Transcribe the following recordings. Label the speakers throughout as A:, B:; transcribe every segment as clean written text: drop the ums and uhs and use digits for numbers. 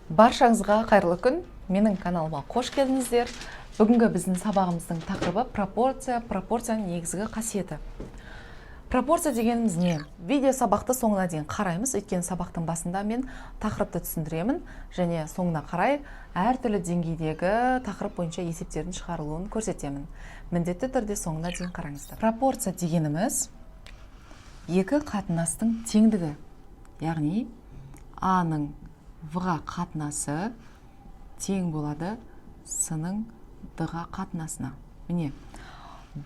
A: Баршаңызға қайырлы күн. Менің каналыма қош келдіңіздер. Бүгінгі біздің сабағымыздың тақырыбы пропорцияның негізгі қасиеті. Пропорция дегеніміз не? Видео сабақты соңына дейін қараймыз, өйткені сабақтың басында мен тақырыпты түсіндіремін, және соңына қарай әртүрлі деңгейдегі тақырып бойынша есептердің шығарылуын көрсетемін. Міндетті түрде соңына дейін қараңыздар. Пропорция дегеніміз екі қатынастың теңдігі, яғни А-ның В-ға қатынасы тең болады С-ның Д-ға қатынасына. Міне,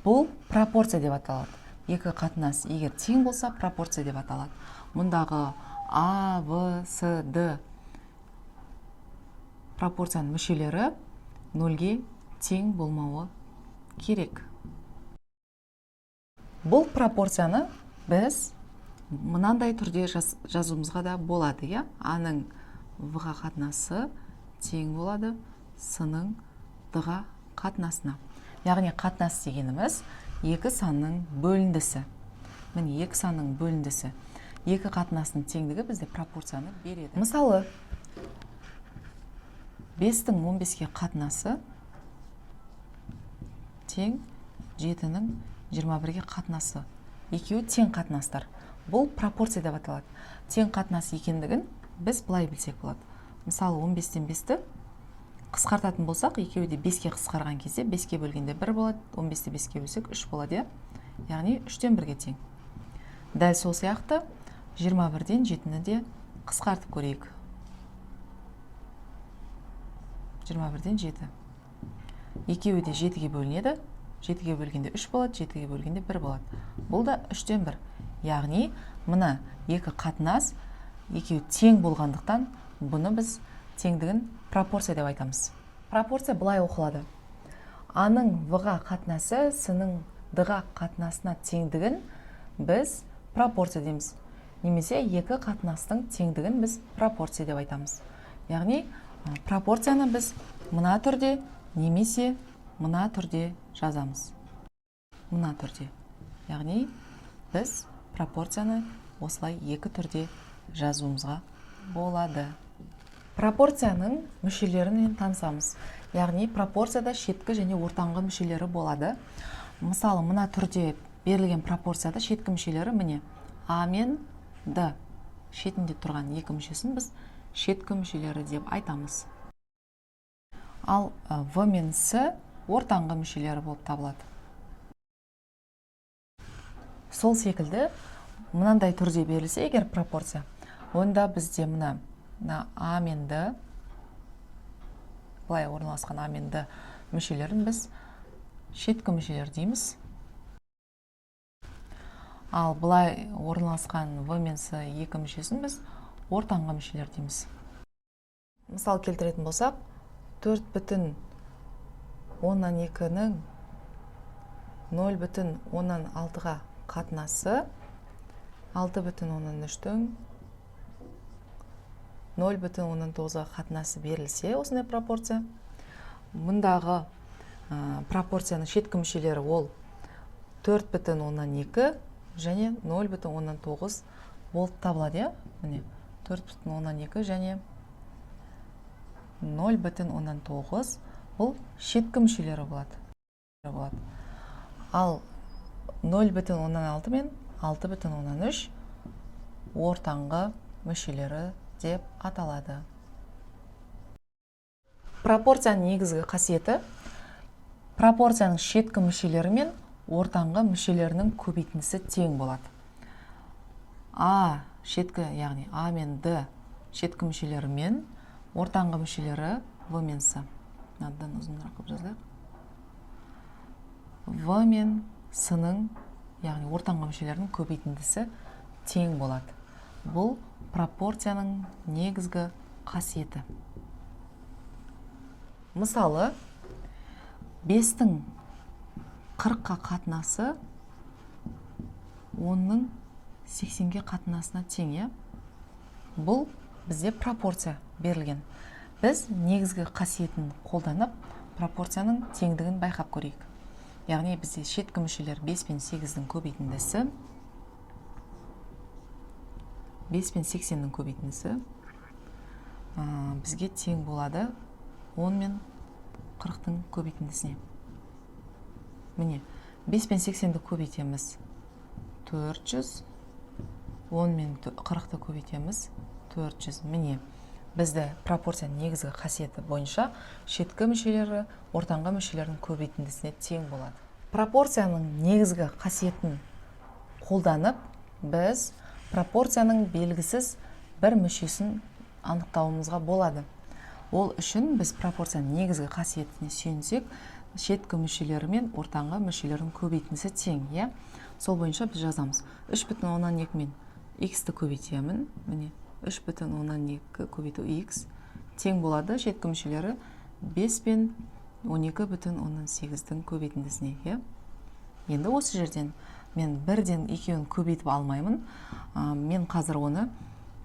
A: бұл пропорция деп аталады. Екі қатынас егер тең болса, пропорция деп аталады. Мұндағы А, В, С, Д пропорцияның мүшелері нөлге тең болмауы керек. Бұл пропорцияны біз мынандай түрде жазуымызға да болады, иә? А-ның В-ға қатынасы тең болады С-ның Д-ға қатынасына. Яғни қатынас дегеніміз екі санның бөліндісі. Міне, екі санның бөліндісі. Екі қатынасының теңдігі бізде пропорцияны береді. Мысалы, 5-тің 15-ке қатынасы тең 7-нің 21-ге қатынасы. Екеуі тең қатынастар. Бұл пропорция деп аталады. Тең қатынас екендігін біз былай білсек болады. Мысалы, 15-тен 5-ті қысқартатын болсақ, екеуі де 5-ке қысқарған кезде 5-ке бөлгенде 1 болады, 15-ті 5-ке бөлсек 3 болады, яғни 3-тен 1-ге тең. Дәл сол сияқты 21-ден 7-ні де қысқартып көрейік. 21-ден 7. Екеуі де 7-ге бөлінеді, 7-ге бөлгенде 3 болады, 7-ге бөлгенде 1 болады. Бұл да 3-тен 1. Яғни, мына екі қатынас екеуі тең болғандықтан, бұны біз теңдігін пропорция деп айтамыз. Пропорция былай оқылады. А-ның В-ға қатынасы С-ның Д-ға қатынасына теңдігін біз пропорция дейміз. Немесе екі қатынастың теңдігін біз пропорция деп айтамыз. Яғни, пропорцияны біз мына түрде немесе мына түрде жазамыз. Мына түрде. Яғни, біз пропорцияны осылай екі түрде жазуымызға болады. Пропорцияның мүшелерімен танысамыз. Яғни, пропорцияда шеткі және ортаңғы мүшелері болады. Мысалы, мына түрде берілген пропорцияда шеткі мүшелері міне А мен Д шетінде тұрған екі мүшесін біз шеткі мүшелері деп айтамыз. Ал В мен С ортаңғы мүшелері болып табылады. Сол секілді, мынандай түрде берілсе егер пропорция, онда бізде мына А мен Д, былай орналасқан А мен Д мүшелерін біз шеткі мүшелер дейміз. Ал былай орналасқан В мен С екі мүшесін біз ортаңғы мүшелер дейміз. Мысал келтіретін болсақ, 4,2-ның 0,6-ға қатынасы 6,3-дің 0,9-ға қатынасы берілсе, осындай пропорция. Мұндағы пропорцияның шеткі мүшелері ол 4,2 және 0,9 болып табылады. Міне, 4,2 және 0,9 бұл шеткі мүшелері болады. Ал 0,6 мен 6,3 ортаңғы мүшелері деп аталады. Пропорцияның негізгі қасиеті пропорцияның шеткі мүшелері мен ортаңғы мүшелерінің көбейтіндісі тең болады. А шеткі, яғни А мен Д шеткі мүшелері мен ортаңғы мүшелері В мен С. Надан ұзынырақ қып жазайық. В мен С-ның, яғни ортаңғы мүшелерінің көбейтіндісі тең болады. Бұл пропорцияның негізгі қасиеті. Мысалы, 5-тің 40-қа қатынасы 10-ның 80-ге қатынасына тең. Бұл бізде пропорция берілген. Біз негізгі қасиетін қолданып, пропорцияның теңдігін байқап көрейік. Яғни бізде шеткі мүшелер 5 пен 8-дің көбейтіндісі 5 пен 80-ның көбейтіндісі бізге тең болады 10 мен 40-тың көбейтіндісіне. Міне, 5 пен 80-ді көбейтеміз 400, 10 мен 40-ты көбейтеміз 400. Міне, бізді пропорцияның негізгі қасиеті бойынша шеткі мүшелері ортаңғы мүшелердің көбейтіндісіне тең болады. Пропорцияның негізгі қасиетін қолданып, біз пропорцияның белгісіз бір мүшесін анықтауымызға болады. Ол үшін біз пропорцияның негізгі қасиетіне сүйенсек, шеткі мүшелері мен ортаңғы мүшелердің көбейтіндісі тең, иә? Сол бойынша біз жазамыз. 3,2 мен x-ті көбейтемін. Міне, 3,2 көбейту x тең болады шеткі мүшелері 5 пен 12,8-тің көбейтіндісіне, иә? Енді осы жерден мен бірден екеуін көбейтіп алмаймын. Мен қазір оны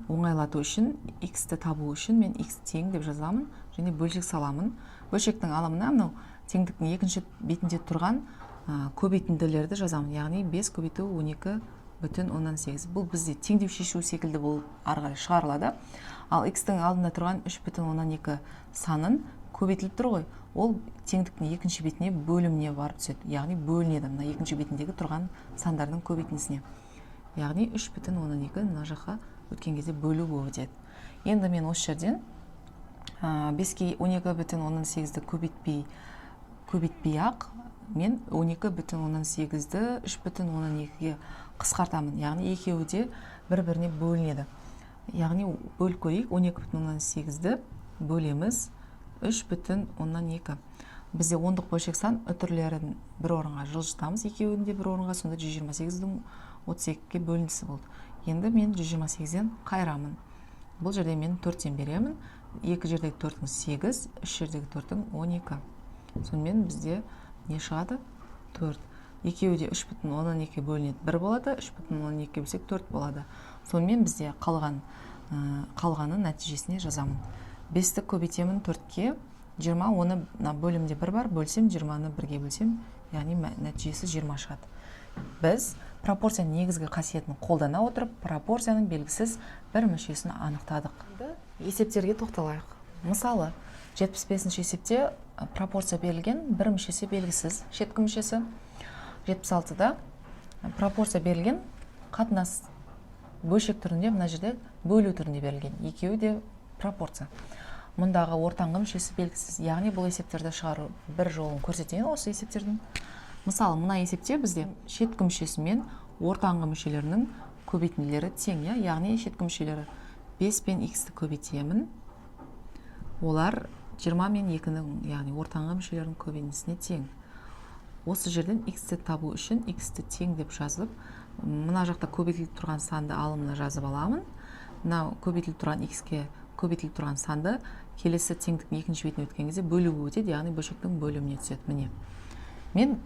A: оңайлату үшін, x-ті табу үшін мен x тең деп жазамын және бөлшек саламын. Бөлшектің алымына мынау теңдіктің екінші бетінде тұрған көбейтінділерді жазамын. Яғни 5 көбейту 12,18. Бұл бізде теңдеу шешу секілді болып ары қарай шығарылады. Ал x-тің алдында тұрған 3,12 санын көбейтіліп тұр ғой. Ол теңдіктің екінші бетіне бөліміне барып түседі. Яғни бөлінеді мына екінші бетіндегі тұрған сандардың көбейтіндісіне. Яғни 3,12 мына жаққа өткен кезде бөлу болып өтеді. Енді мен осы жерден 5-ке 12,18-ді көбейтпей ақ, мен 12,18-ді 3,12-ге қысқартамын. Яғни екеуі де бір-біріне бөлінеді. Яғни бөліп көрейік, 12,18-ді бөлеміз 3,12. Бізде ондық бөлшек сан үтірлерін бір орынға жылжытамыз, екеуінде бір орынға, сонда 128-дің 32-ге бөлінісі болды. Енді мен 128-ден қайырамын. Бұл жерде мен 4-тен беремін. 2 жердегі 4-ің 8, 3 жердегі 4-ің 12. Сонымен бізде не шығады? 4. Екеуі де 3,12 бөлінеді 1 болады, 3,12 бөлсек 4 болады. Сонымен бізде қалғаны нәтижесіне жазамын. 5-ті көбейтемін 4-ке, 20, оны бөлімде 1 бар, бөлсем 20-ны 1-ге бөлсем, яғни нәтижесі 20 шығады. Біз пропорцияның негізгі қасиетін қолдана отырып, пропорцияның белгісіз бір мүшесін анықтадық. Есептерге тоқталайық. Мысалы, 75-ші есепте пропорция берілген, бір мүшесі белгісіз, шеткі мүшесі. 76-да пропорция берілген, қатынас бөлшек түрінде, мына жерде бөлу түрінде берілген. Екеуі де пропорция. Мұндағы ортаңғы мүшесі белгісіз. Яғни бұл есептерді шығару бір жолын көрсетейін осы есептердің. Мысалы, мына есепте бізде шеткі мүшесі мен ортаңғы мүшелерінің көбейтінділері тең, яғни шеткі мүшелері 5 пен x-ті көбейтемін. Олар 20 мен 2-нің, яғни ортаңғы мүшелерінің көбейтіндісіне тең. Осы жерден x-ті табу үшін x-ті тең деп жазып, мына жақта көбейтіліп тұрған санды алымына жазып аламын. Мына көбейтіліп тұрған x-ке көбейтіліп тұрған санды келесі теңдіктің екінші бетіне өткен кезде бөлуі өтеді, яғни бөлшектің бөліміне түседі. Міне. Мен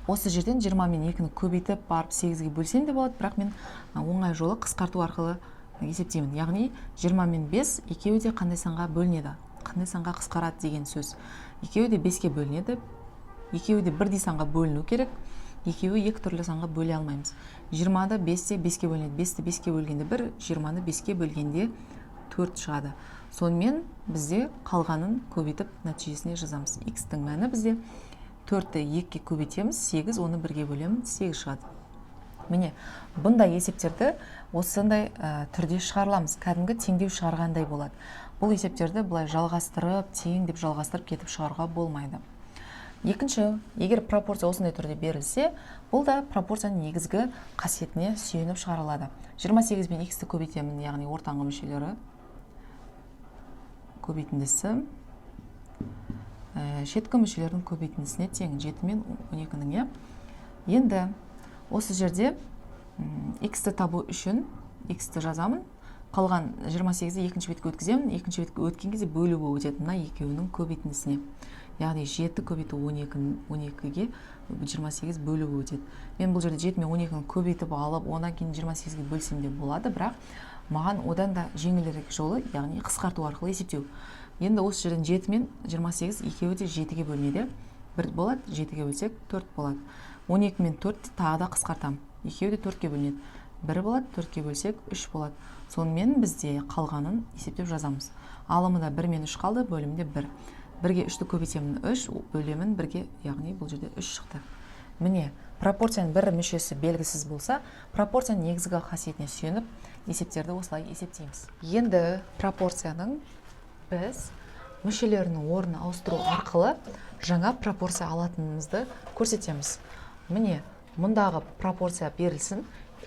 A: осы жерден 20 мен 2-ні көбейтіп барып 8-ге бөлсем де болады, бірақ мен оңай жолы қысқарту арқылы есептеймін. Яғни 20 мен 5 екеуі де қандай санға бөлінеді, қандай санға қысқарады деген сөз. Екеуі де 5-ке бөлінеді, екеуі де бірдей санға бөліну керек, екеуі екі түрлі санға бөле алмаймыз. 20-ды 5-те 5-ке бөлінеді, 5-ті 5-ке бөлгенде 1, 20-ны 5-ке бөлгенде 4 шығады. Сонымен бізде қалғанын көбейтіп нәтижесіне жазамыз. X-тің мәні бізде 4-ті 2-ке көбейтеміз, 8, оны 1-ге бөлемін, 8 шығады. Міне, бұндай есептерді осындай түрде шығарыламыз. Кәдімгі теңдеу шығарғандай болады. Бұл есептерді бұлай жалғастырып, тең деп жалғастырып кетіп шығаруға болмайды. Екінші, егер пропорция осындай түрде берілсе, бұл да пропорцияның негізгі қасиетіне сүйеніп шығарылады. 28 мен x-ті көбейтемін, яғни ортаңғы мүшелері көбейтіндісі шеткі мүшелердің көбейтіндісіне тең, 7 мен 12-нің. Енді осы жерде x-ті табу үшін x-ті жазамын. Қалған 28-ді екінші бетке өткіземін. Екінші бетке өткен кезде бөлу болып өтеді мына екеуінің көбейтіндісіне. Яғни 7 көбейту 12-ге 28 бөлу болып өтеді. Мен бұл жерде 7 мен 12-ні көбейтіп алып, онан кейін 28-ге бөлсем де болады, бірақ маған одан да жеңілірек жолы, яғни қысқарту арқылы есептеу. Енді осы жерден 7 мен 28 екеуі де 7-ге бөлінеді. 1 болады, 7-ге бөлсек 4 болады. 12 мен 4-ті тағы да қысқартам. Екеуі де 4-ге бөлінеді. 1 болады, 4-ге бөлсек 3 болады. Сонымен бізде қалғанын есептеп жазамыз. алымында 1 мен 3 қалды, бөлімде 1. 1-ге 3-ті көбейтемін 3, бөлемін 1-ге, яғни бұл жерде 3 шықты. Міне, пропорцияның бір мүшесі белгісіз болса, пропорцияның негізгі қасиетіне сүйеніп, есептерді осылай есептейміз. Енді пропорцияның біз мүшелерінің орнын ауыстыру арқылы жаңа пропорция алатынымызды көрсетеміз. Міне, мұндағы пропорция берілсін.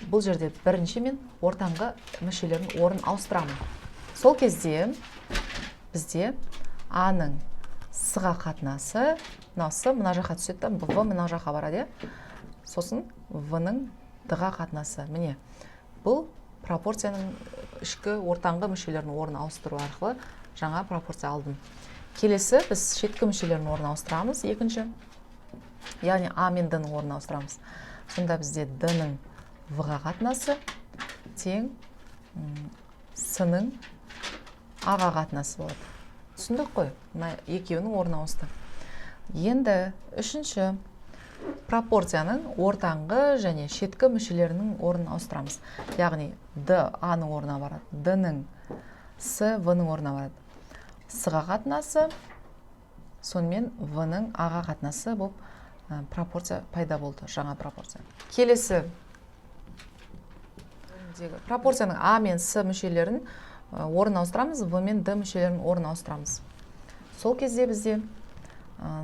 A: Бұл жерде бірінші мен ортаңғы мүшелердің орнын ауыстырамын. Сол кезде бізде А-ның С-ға қатынасы, мынасы мына жаққа түседі, В мына жаққа барады. Сосын В-ның Д-ға қатынасы. Міне, бұл пропорцияның ішкі ортаңғы мүшелерінің орнын ауыстыру арқылы жаңа пропорция алдым. Келесі біз шеткі мүшелерінің орнын ауыстырамыз, екінші. Яғни А мен Д-ның орнын ауыстырамыз. Сонда бізде Д-ның В-ға қатынасы тең С-ның А-ға қатынасы болады. Түсіндік қой, мына екеуінің орнын ауысты. Енді үшінші пропорцияның ортаңғы және шеткі мүшелерінің орнын ауыстырамыз. Яғни Д А-ның орнына барады, Д-ның С В-ның орнына барады. С-ға қатынасы, сонымен В-ның А-ға қатынасы болып пропорция пайда болды, жаңа пропорция. Келесі пропорцияның А мен С мүшелерін орнын ауыстырамыз, В мен Д мүшелерін орнын ауыстырамыз. Сол кезде бізде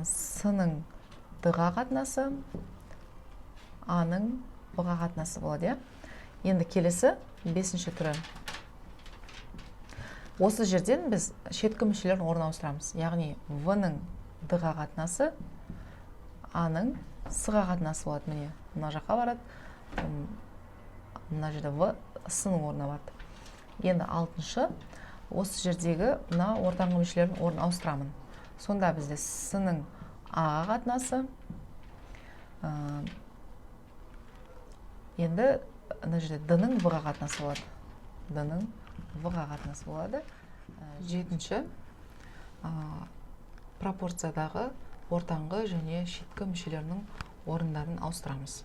A: С-ның Д-ға қатынасы, А-ның В-ға қатынасы болады. Енді келесі бесінші түрі. Осы жерден біз шеткі мүшелерін орнын ауыстырамыз. Яғни В-ның Д-ға қатынасы, А-ның С-ға қатынасы болады. Міне, мына жаққа барады. Мына жерде В С-ның орнына барады. Енді алтыншы, осы жердегі мына ортаңғы мүшелерін орнын ауыстырамын. Сонда бізде С-ның А-ға қатынасы, енді мына жерде Д-ның В-ға қатынасы болады. Д-ның В-ға қатынасы болады. Жетінші, пропорциядағы ортаңғы және шеткі мүшелерінің орындарын ауыстырамыз.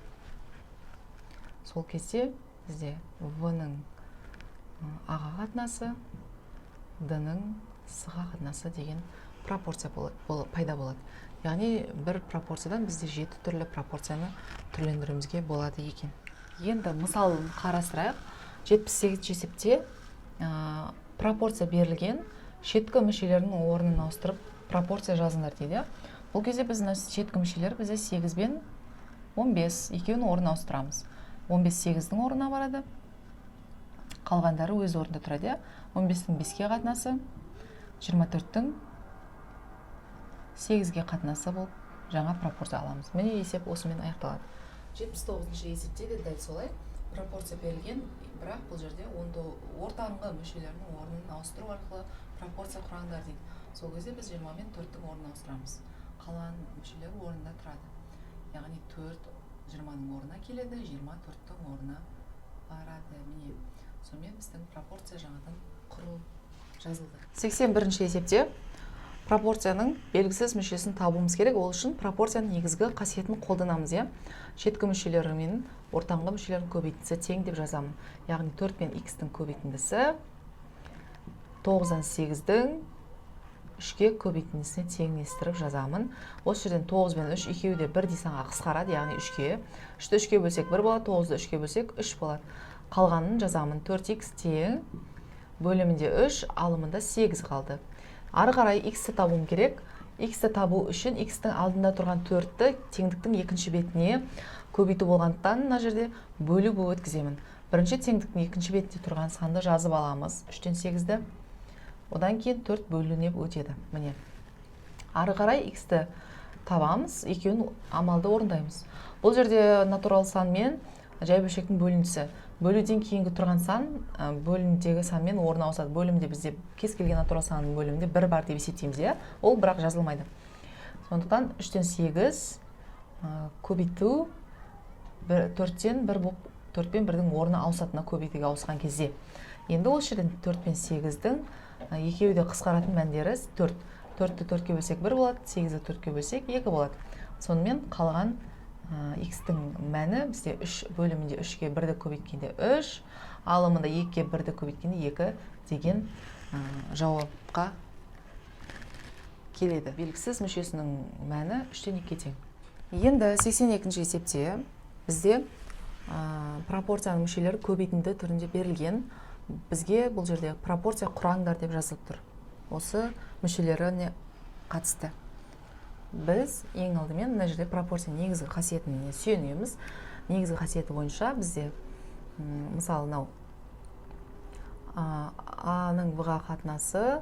A: Сол кезде бізде В-ның А-ға қатынасы, Д-ның С-ға қатынасы деген пропорция пайда болады. Яғни бір пропорциядан бізде 7 түрлі пропорцияны түрлендіруімізге болады екен. Енді мысалын қарастырайық. 78 есепте пропорция берілген, шеткі мүшелерінің орнын ауыстырып пропорция жазыңдар дейді. Бұл кезде біз шеткі мүшелер бізде 8 бен 15 екеуінің орнын ауыстырамыз. 15 8-дің орнына барады. Қалғандары өз орнында тұрады. 15-дің 5-ке қатынасы, 24-дің 8-ге қатынасы болып жаңа пропорция аламыз. Міне есеп осымен аяқталады. 79-шы есепте де дәл солай. Пропорция берілген, бірақ бұл жерде ортаңғы мүшелерінің орнын ауыстыру арқылы пропорция құраңдар дейді. Сол кезде біз 20 мен 4-дің орнын ауыстырамыз. Қалған мүшелер орнында тұрады. Яғни 4 20-ның орнына келеді, 20 4-дің орнына барады. Міне, сонымен біздің пропорция жаңадан құру жазылды. 81-ші есепте пропорцияның белгісіз мүшесін табуымыз керек. Ол үшін пропорцияның негізгі қасиетін қолданамыз. Шеткі мүшелері мен ортаңғы мүшелердің көбейтіндісі тең деп жазамын. Яғни 4 пен x-тің көбейтіндісі 9-дан 8-дің 3-ке көбейтіндісіне теңестіріп жазамын. Осы жерден 9 пен 3 екеуі де бірдей санға қысқарады, яғни 3-ке. 3-ті 3-ке бөлсек 1 болады, 9-ды 3-ке бөлсек 3 болады. Қалғанын жазамын. 4x тең бөлімінде 3, алымында 8 қалды. Ары қарай x-ті табуым керек. X-ті табу үшін x-тің алдында тұрған 4-ті теңдіктің екінші бетіне көбейту болғандықтан мына жерде бөлу болып өткіземін. Бірінші теңдіктің екінші бетінде тұрған санды жазып аламыз. 3-тен 8-ді. Одан кейін 4 бөлініп өтеді. Міне. Ары қарай x-ті табамыз, екеуін амалды орындаймыз. Бұл жерде натурал сан мен жай бөлшектің бөліндісі. Бөлуден кейінгі тұрған сан бөлімдегі санмен орын ауысады. Бөлімде бізде кез келген натурал санның бөлімінде 1 бар деп есептейміз. Ол бірақ жазылмайды. Сондықтан 3-тен 8 көбейту 4-тен 1 болып 4 пен 1-дің орны ауысатына көбейтуге ауысқан кезде. Енді ол жерден 4 пен 8-дің екеуі де қысқаратын мәндері 4. 4-ті 4-ке бөлсек 1 болады, 8-ді 4-ке бөлсек 2 болады. Сонымен қалған x-тің мәні бізде 3 бөлімінде 3-ке 1-ді көбейткенде 3, алымында 2-ке 1-ді көбейткенде 2 деген жауапқа келеді. Белгісіз мүшесінің мәні 3-тен 2-ге тең. Енді 82-ші есепте бізде пропорцияның мүшелері көбейтінді түрінде берілген. Бізге бұл жерде пропорция құраңдар деп жазылып тұр. Осы мүшелеріне қатысты. Біз ең алдымен мына жерде пропорция негізгі қасиетіне сүйенеміз. Негізгі қасиеті бойынша бізде мысалы мынау А-ның В-ға қатынасы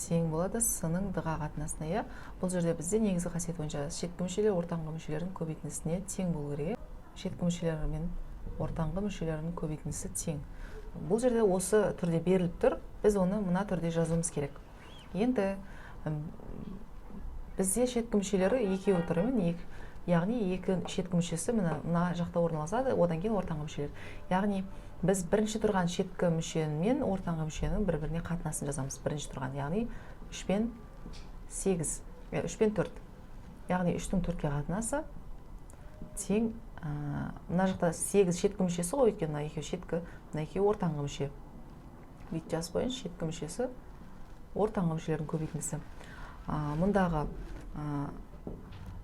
A: тең болады С-ның D-ға қатынасына. Иә, бұл жерде бізде негізгі қасиет бойынша шеткі мүшелер ортаңғы мүшелердің көбейтіндісіне тең болу керек. Шеткі мүшелері мен ортаңғы мүшелердің көбейтіндісі тең. Бұл жерде осы түрде беріліп тұр. Біз оны мына түрде жазуымыз керек. Енді бізде шеткі мүшелері екеуі тұр, яғни екі шеткі мүшесі мына жақта орналасады, одан кейін ортаңғы мүшелер. Яғни біз бірінші тұрған шеткі мүшені мен ортаңғы мүшенің бір-біріне қатынасын жазамыз. Бірінші тұрған, яғни 3 пен 8, 3 пен 4. Яғни 3-тің 4-ке қатынасы тең, мына жақта 8 шеткі мүшесі ғой, өйткені мына екеуі шеткі, мына екеуі ортаңғы мүше. Бүйтіп жазып қояйын, шеткі мүшесі ортаңғы мүшелердің көбейтіндісі. Мұндағы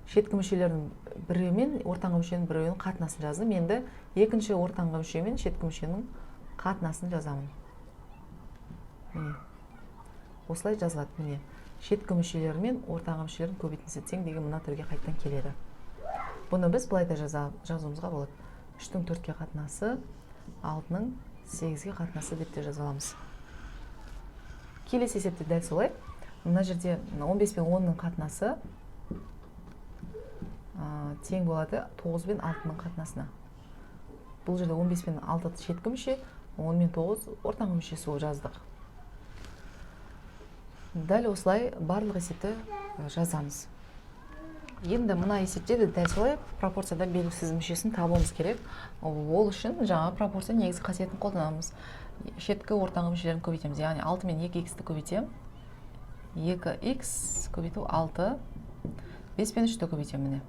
A: шеткі мүшелердің бірі мен ортаңғы мүшенің бірінің қатынасын жаздым. Енді екінші ортаңғы мүше мен шеткі мүшенің қатынасын жазамын. Міне. Осылай жазылады. Міне. Шеткі мүшелері мен ортаңғы мүшелердің көбейтіндісі тең деген мына түрге қайттан келеді. Бұны біз былай да жазуымызға болады. 3-тің 4-ке қатынасы, 6-ның 8-ге қатынасы деп те жаза аламыз. Келесі есепте дәл солай. Мына жерде 15 пен 10-ның қатынасы тең болады 9 пен 6-ның қатынасына. Бұл жерде 15 пен 6 шеткі мүше, 10 мен 9 ортаңғы мүшесі болып жаздық. Дәл осылай барлық есепті жазамыз. Енді мына есепте де дәл солай пропорцияда белгісіз мүшесін табуымыз керек. Ол үшін жаңа пропорция негізгі қасиетін қолданамыз. Шеткі ортаңғы мүшелерін көбейтеміз. Яғни 6 мен 2х-ті көбейтем. 2х көбейту 6, 5 пен 3-ті көбейтем. Міне.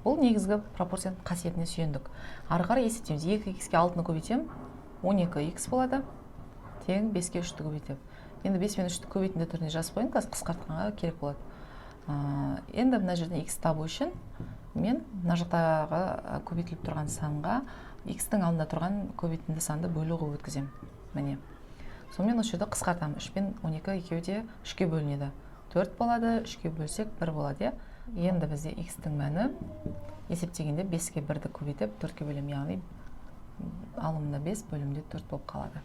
A: Бұл негізгі пропорцияның қасиетіне сүйендік. Ары қарай есептейміз. 2х-ке 6-ны көбейтем, 12х болады. Тең 5-ке 3-ті көбейтем. Енді 5 пен 3-ті көбейтінді түріне жазып қойын, қазір қысқартқанға керек болады. Енді мына жерден x табу үшін мен мына жақтағы көбейтіліп тұрған санға x-тің алдында тұрған көбейтінді санды бөлу қылып өткізем. Міне. Сонымен осы жерде қысқартамын. 3 пен 12 екеуі де 3-ке бөлінеді. 4 болады, 3-ке бөлсек 1 болады. Енді бізде x-тің мәні есептегенде 5-ке 1-ді көбейтіп 4-ке бөлем, яғни алымында 5 бөлімде 4 болып қалады.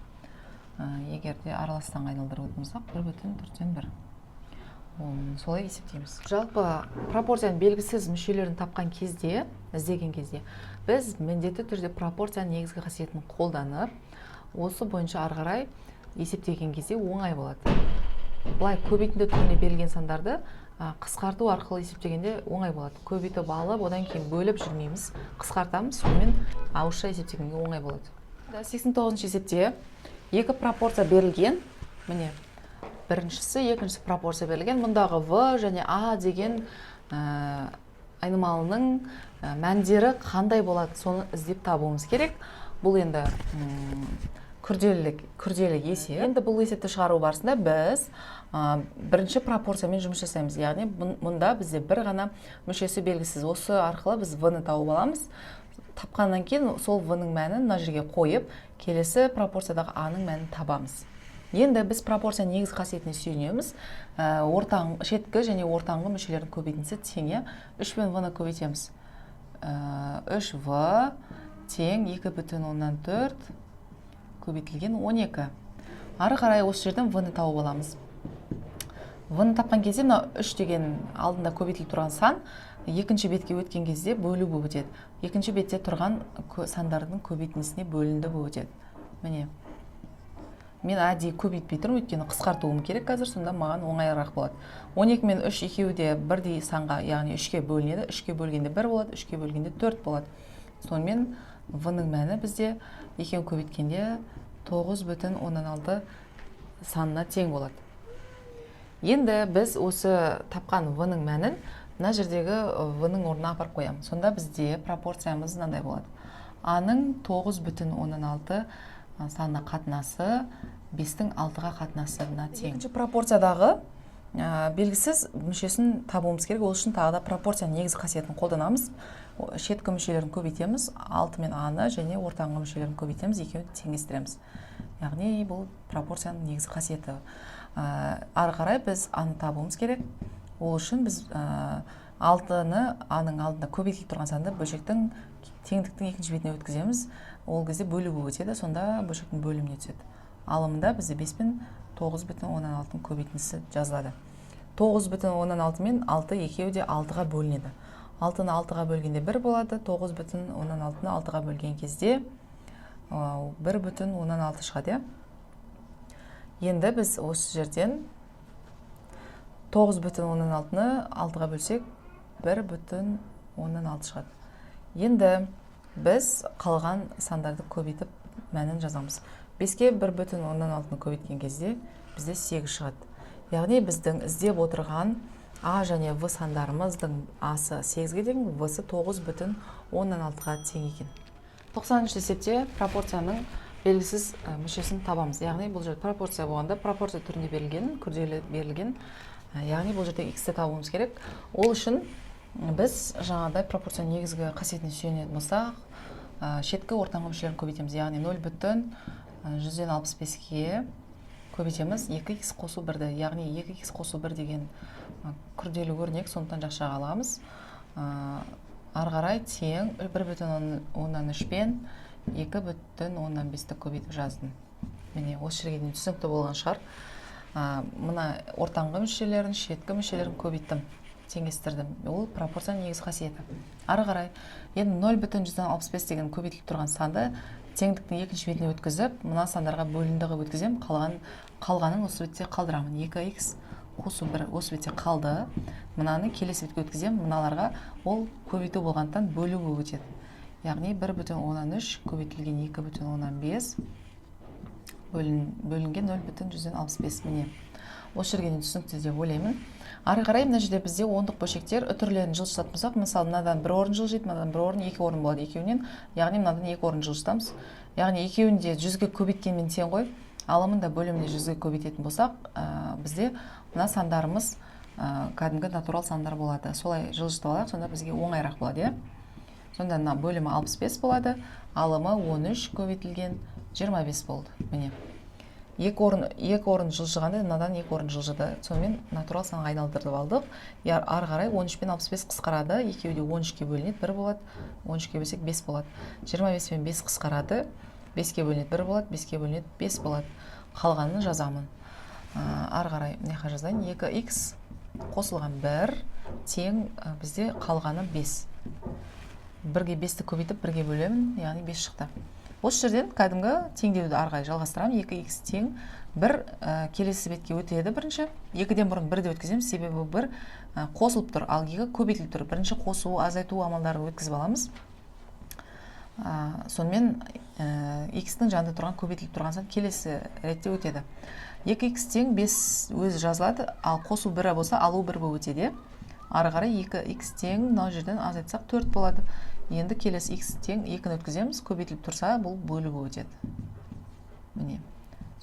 A: Егер де араластан айналдырып өтімізсақ 1/4-тен 1. Солай есептейміз. Жалпы пропорцияның белгісіз мүшелерін тапқан кезде, іздеген кезде, біз міндетті түрде пропорцияның негізгі қасиетін қолданып, осы бойынша ары қарай есептеген кезде оңай болады. Бұлай көбейтінді түріне берілген сандарды қысқарту арқылы есептегенде оңай болады. Көбейтіп алып, одан кейін бөліп жүрмейміз, қысқартамыз, сонымен ауызша есептегенде оңай болады. 89-ші есепте екі пропорция берілген. Міне. Біріншісі, екіншісі пропорция берілген. Мұндағы В және А деген айнымалының мәндері қандай болады, соны іздеп табуымыз керек. Бұл енді күрделі есеп. Енді бұл есепті шығару барысында біз бірінші пропорциямен жұмыс жасаймыз. Яғни мұнда бізде бір ғана мүшесі белгісіз. Осы арқылы біз В-ны тауып аламыз. Тапқаннан кейін сол В-ның мәнін мына жерге қойып, келесі пропорциядағы А-ның мәнін табамыз. Енді біз пропорция негізгі қасиетіне сүйенеміз. Шеткі және ортаңғы мүшелердің көбейтіндісі тең. 3 пен В-ны көбейтеміз. 3В тең 2/4 көбейтілген 12. Ары қарай осы жерден В-ны тауып аламыз. В-ны тапқан кезде мына 3 деген алдында көбейтіліп тұрған сан екінші бетке өткен кезде бөлу болып өтеді. Екінші бетте тұрған сандардың көбейтіндісіне бөлінді болып өтеді. Міне. Мен әдейі көбейтпей тұрмын, өйткені қысқартуым керек қазір, сонда маған оңайырақ болады. 12 мен 3 екеуі де бірдей санға, яғни 3-ке бөлінеді. 3-ке бөлгенде 1 болады, 3-ке бөлгенде 4 болады. Сонымен В-ның мәні бізде екеуін көбейткенде 9/16 санына тең болады. Енді біз осы тапқан В-ның мәнін мына жердегі В-ның орнына апарып қоямыз. Сонда бізде пропорциямыз мынандай болады. А-ның 9/16 санына қатынасы 5-тің 6-ға қатынасына тең. Екінші пропорциядағы белгісіз мүшесін табуымыз керек. Ол үшін тағы да пропорцияның негізгі қасиетін қолданамыз. Шеткі мүшелерін көбейтеміз, 6 мен А-ны және ортаңғы мүшелерін көбейтеміз, екеуін теңестіреміз. Яғни бұл пропорцияның негізгі қасиеті. Ары қарай біз А-ны табуымыз керек. Ол үшін біз 6-ны А-ның алдында көбейтіліп тұрған санды бөлшектің теңдіктің екінші бетіне өткіземіз. Ол кезде бөлігі өтеді, сонда бөлшектің бөліміне түседі. Алымында бізде 5 пен 9,16 көбейтіндісі жазылады. 9,16 мен 6 екеуі де 6-ға бөлінеді. 6-ны 6-ға бөлгенде 1 болады, 9,16-ны 6-ға бөлген кезде 1,16 шығады. Енді біз осы жерден 9,16-ны 6-ға бөлсек 1,16 шығады. Енді біз қалған сандарды көбейтіп мәнін жазамыз. 5-ке 1,16-ны көбейткен кезде бізде 8 шығады. Яғни біздің іздеп отырған А және В сандарымыздың А-сы 8-ге тең, В-сы 9,16-ға тең екен. 90-шы есепте пропорцияның белгісіз мүшесін табамыз. Яғни бұл жерде пропорция болғанда пропорция түрінде берілген, күрделі берілген. Яғни бұл жерде X-ті табуымыз керек. Ол үшін біз жаңағыдай пропорцияның негізгі қасиетіне сүйенетін болсақ, шеткі ортаңғы мүшелерін көбейтеміз. Яғни 0,165-ге көбейтеміз 2x қосу 1-ді. Яғни 2x қосу 1 деген күрделі өрнек, сондықтан жақшаға аламыз. Ары қарай тең 1,13 пен 2,15-ті көбейтіп жаздым. Міне осы жерге дейін түсінікті болған шығар. Мына ортаңғы мүшелерін, шеткі мүшелерін көбейттім, теңестірдім. Ол пропорцияның негізгі қасиеті. Ары қарай енді 0,165 деген көбейтіліп тұрған санды теңдіктің екінші бетіне өткізіп, мына сандарға бөлінді қылып өткіземін. Қалғанын осы бетте қалдырамын. 2x қосу 1 осы бетте қалды. Мынаны келесі бетке өткіземін. Мыналарға ол көбейту болғандықтан бөлігі өтеді. Яғни 1,13 көбейтілген 2,15 бөлінген 0,165. Міне осы жерге түсінікті деп ойлаймын. Ары қарай мына жерде бізде ондық бөлшектер үтірлерін жылжытатын болсақ, мысалы мынадан бір орын жылжиды, мынадан бір орын, екі орын болады екеуінен. Яғни мынадан екі орын жылжытамыз. Яғни екеуін де 100-ге көбейткенмен тең ғой. Алымын да бөлімін де 100-ге көбейтетін болсақ, бізде мына сандарымыз кәдімгі натурал сандар болады. Солай жылжытып алайық, сонда бізге оңайырақ болады, Сонда мына бөлімі 65 болады, алымы 13 көбейтілген 25 болды. Міне. Екі орын жылжығанда мынадан екі орын жылжыды. Сонымен натурал санға айналдырып алдық. Ары қарай 13 пен 65 қысқарады. Екеуі де 13-ке бөлінеді, 1 болады. 13-ке бөлсек 5 болады. 25 пен 5 қысқарады. 5-ке бөлінеді, 1 болады. 5-ке бөлінеді, 5 болады. Қалғанын жазамын. Ары қарай мына жазайын. 2x қосылған 1 тең бізде қалғаны 5. 1-ге 5-ті көбейтіп 1-ге бөлемін, яғни 5 шықты. Осы жерден кәдімгі теңдеуді ары қарай жалғастырамын. 2x тең 1 келесі бетке өтеді бірінші. 2-ден бұрын 1-ді өткіземіз, себебі 1 қосылып тұр, ал 2 көбейтіліп тұр. Бірінші қосу, азайту амалдарын өткізіп аламыз. Сонымен x-тің жанында тұрған көбейтіліп тұрған сан келесі ретте өтеді. 2x тең 5 өзі жазылады, ал қосу 1 болса алу 1 болып өтеді. Ары қарай 2x тең мына жерден азайтсақ 4 болады. Енді келесі x тең 2-ні өткіземіз, көбейтіліп тұрса, бұл бөлігі өтеді. Міне.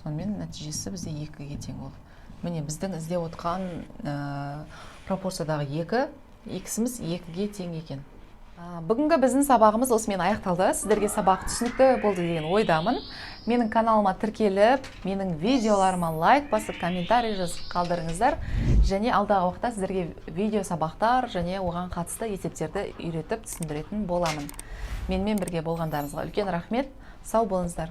A: Сонымен нәтижесі бізде 2-ге тең болды. Міне біздің іздеп отқан пропорциядағы 2, x-іміз 2-ге тең екен. Бүгінгі біздің сабағымыз осымен аяқталды. Сіздерге сабақ түсінікті болды деген ойдамын. Менің каналыма тіркеліп, менің видеоларыма лайк басып, комментарий жазып қалдырыңыздар. Және алдағы уақытта сіздерге видео сабақтар және оған қатысты есептерді үйретіп түсіндіретін боламын. Менімен бірге болғандарыңызға үлкен рахмет. Сау болыңыздар.